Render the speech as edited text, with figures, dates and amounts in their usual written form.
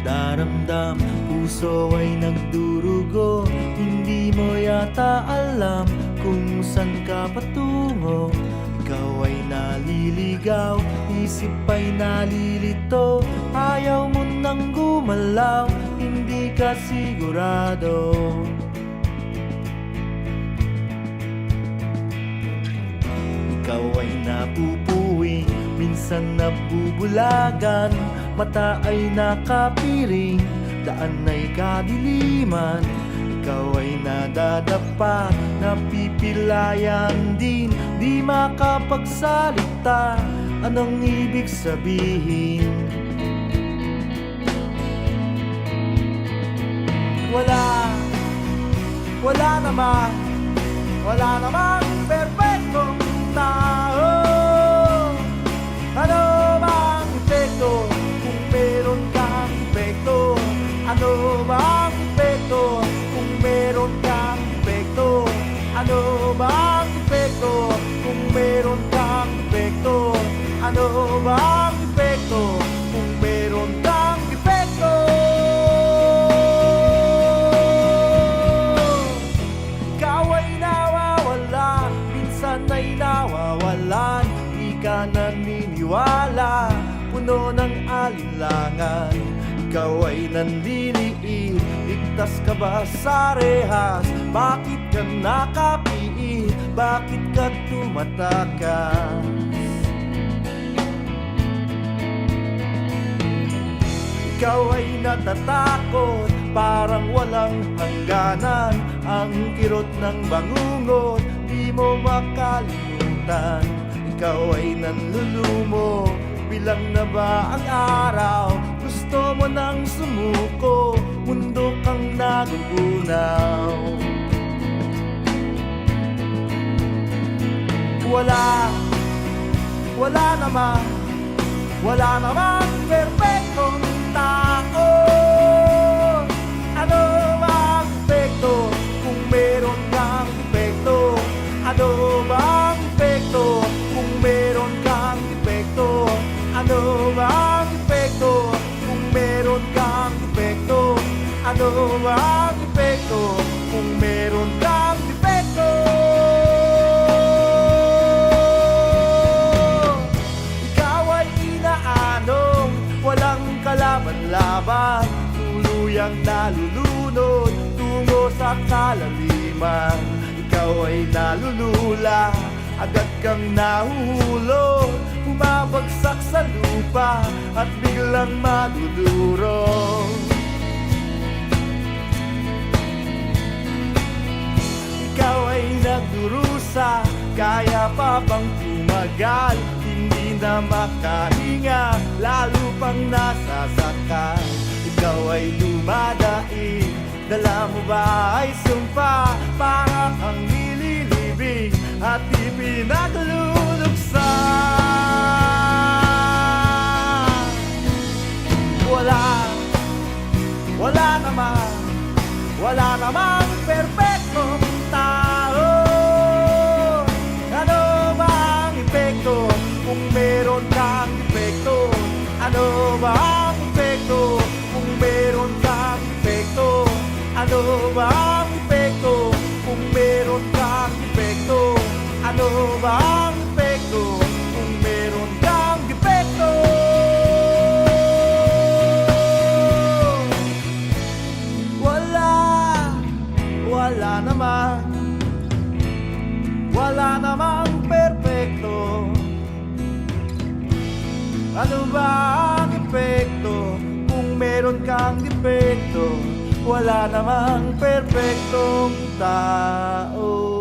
nagdaramdam, puso ay nagdurugo. Hindi mo yata alam kung saan ka patungo. Ikaw ay naliligaw, isip ay nalilito. Ayaw mo nang gumalaw, hindi ka sigurado. Ikaw ay napupuwi, minsan nabubulagan. Mata ay nakapiring, daan ay kadiliman. Ikaw ay nadadapa, napipilayan din. Di makapagsalita, anong ibig sabihin? Wala namang perfectong tao. Ano bang epekto kung meron kang epekto? Ano bang epekto kung meron kang epekto? Ano bang epekto kung meron kang epekto? Ano bang epekto kung meron kang epekto? Ikaw ay nawawala, minsan ay nawawalan. Di ka naniniwala, puno ng alinlangan. Ikaw ay nanliliit, ligtas ka ba sa rehas? Bakit ka nakapiit? Bakit ka tumatakas? Ikaw ay natatakot, parang walang hangganan. Ang kirot ng bangungot, di mo makalimutan. Ikaw ay nanlulumo, bilang na ba ang araw? Gusto mo nang sumuko, mundo kang nagugunaw. Wala namang perfectong tao. Ano bang epekto kung meron kang epekto? Ano bang epekto kung meron kang epekto? Ano bang epekto kung meron kang epekto? Ano bang epekto kung meron kang epekto? Ikaw ay inaanong walang kalaban-laban, tuluyang nalulunod tungo sa kalaliman. Ikaw ay nalulula, agad kang nahuhulog, bumabagsak sa lupa at biglang madudurog. Ikaw ay nagdurusa, kaya pa bang tumagal? Hindi na makahinga, lalo pang nasasaktan. Ikaw ay lumadaig, dala mo ba ay sumpa? Para kang nililibing at ipinagluluksan. Wala namang perfectong tao. Ano bang epekto kung meron kang epekto? Ano bang epekto kung meron kang epekto? Ano bang epekto kung meron kang epekto? Ano bang epekto kung meron kang epekto? Wala namang perfecto. Ano ba ang epekto kung meron kang defekto? Wala namang perfectong tao.